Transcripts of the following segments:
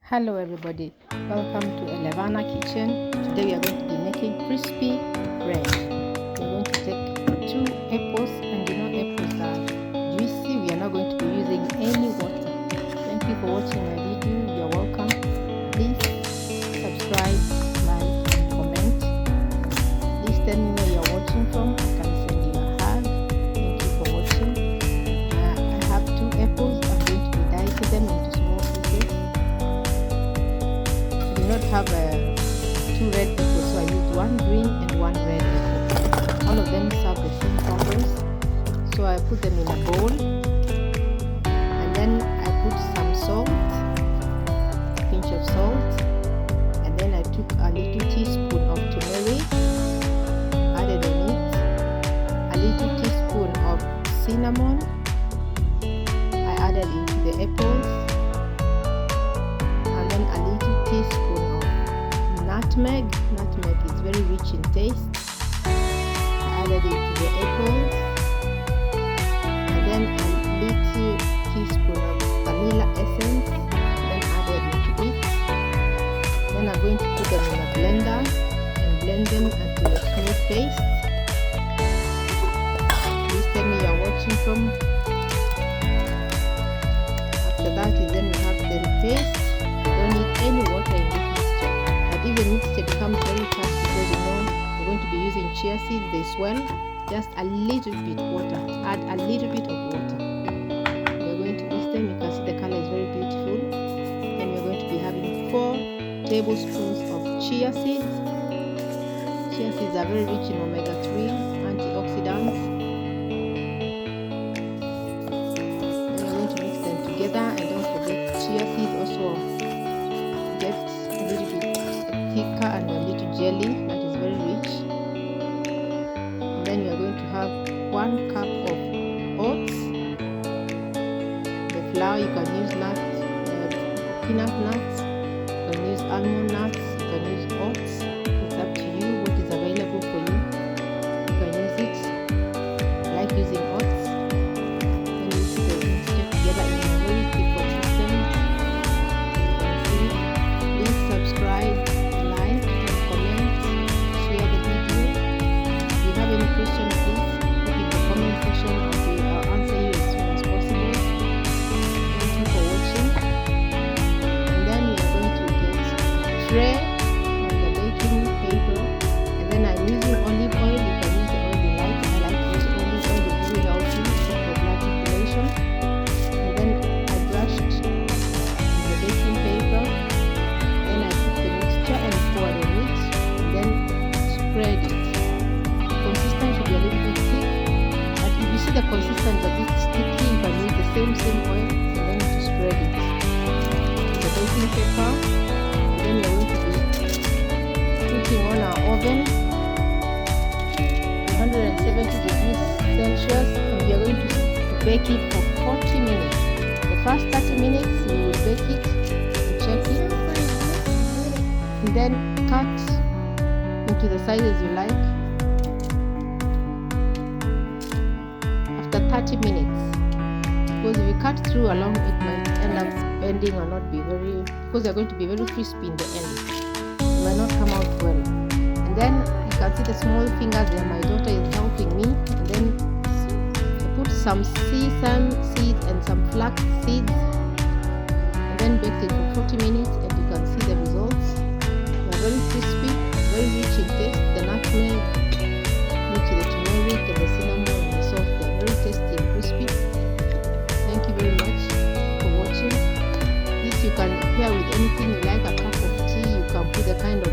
Hello everybody, welcome to Elevana Kitchen. Today we are going to be making crispy bread. We are going to take 2 apples, and you know apples are juicy. We are not going to be using any water. Thank you for watching my video. You are welcome. Please subscribe, like and comment. Please tell me where you are watching from. I can send you a hug. Thank you for watching. I have 2 apples. I'm going to be dicing them into small pieces. I do not have 2 red apples, so I used 1 green and 1 red apple. All of them serve the same purpose, so I put them in a bowl, and then I put some salt, a pinch of salt, and then I took a little teaspoon of turmeric, added on it, a little teaspoon of cinnamon, I added into the apples, and then a little teaspoon nutmeg. Nutmeg is very rich in taste. I added it to the apples, and then a little teaspoon of vanilla essence, then added into it. Then I'm going to put them in a blender and blend them until a smooth paste. Please tell me you're watching from. After that, then we have the paste. You don't need any water in this. If the mixture becomes very tough, because you know we're going to be using chia seeds, they swell, just a little bit water, add a little bit of water. We're going to mix them. You can see the color is very beautiful. Then we're going to be having 4 tablespoons of chia seeds. Chia seeds are very rich in omega-3 antioxidants. And we're going to mix them together, and don't forget chia seeds also gets a little bit thicker and a little jelly that is very rich. And then we are going to have 1 cup of oats. The flour, you can use nuts, peanut nuts, you can use almond nuts, you can use oats. It's up to you what is available for you. You can use it. I like using oats. Then mix the mixture together in a very thick consistency. Please subscribe, question, please put in the comment section, and we will answer you as soon as possible. Thank you for watching. And then we are going to get a tray on the baking paper, and then I'm using olive oil. You can use the oil you like. I like to use olive oil. It's very healthy for blood circulation. And then I brushed the baking paper. Then I put the mixture and poured on it, and then spread it. Should be a little bit thick, but if you see the consistency a bit sticky, you can use the same oil and then to spread it in the baking paper. And then we are going to be putting on our oven 170 degrees Celsius, and we are going to bake it for 40 minutes. The first 30 minutes we will bake it, check it, and then cut into the sizes you like. 30 minutes, because if you cut through along, it might end up bending or not be very, because they're going to be very crispy in the end. It might not come out well. And then you can see the small fingers there. My daughter is helping me. And then I put some sesame seeds and some flax seeds, and then baked it for 40 minutes, and you can see the results. They're very crispy, very rich in taste. The nutmeg, mixed with the turmeric and the cinnamon and the salt, they're very tasty and crispy. Thank you very much for watching. This you can pair with anything you like. A cup of tea, you can put the kind of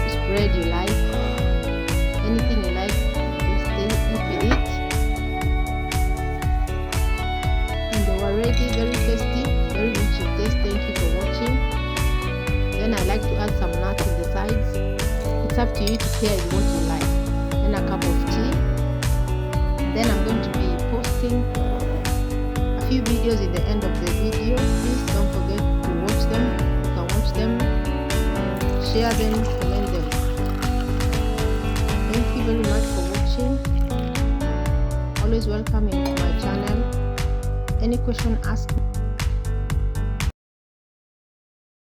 spread you like. Anything you like, just eat with it. And they were ready, very tasty, very rich in taste. Thank you for watching. Then I like to add some nuts on the sides. It's up to you to pair with what you like. Then a cup of tea. Then I'm going to be posting a few videos in the end of the video. Please don't forget to watch them. You can watch them, share them, comment them. Thank you very much for watching. Always welcome into my channel. Any question, ask me.